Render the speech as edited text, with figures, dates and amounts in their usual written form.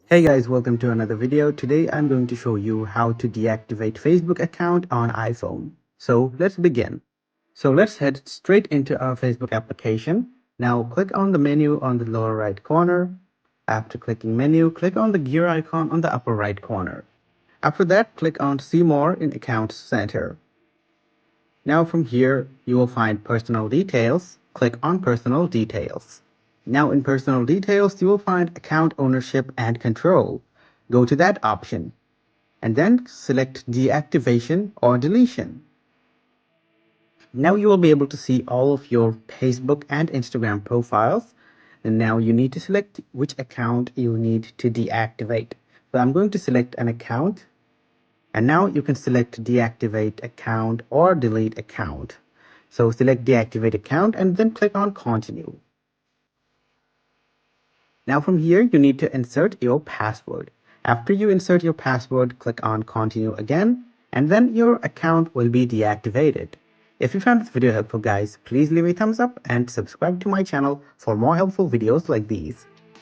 Hey guys, welcome to another video. Today I'm going to show you how to deactivate Facebook account on iPhone. So let's begin. So let's head straight into our Facebook application. Now click on the menu on the lower right corner. After clicking menu, click on the gear icon on the upper right corner. After that, click on see more in Account Center. Now from here, you will find personal details. Click on personal details. Now in personal details, you will find account ownership and control. Go to that option and then select deactivation or deletion. Now you will be able to see all of your Facebook and Instagram profiles. And now you need to select which account you need to deactivate. So I'm going to select an account. And now you can select deactivate account or delete account. So select deactivate account and then click on continue. Now from here, you need to insert your password. After you insert your password, click on continue again, and then your account will be deactivated. If you found this video helpful guys, please leave a thumbs up and subscribe to my channel for more helpful videos like these.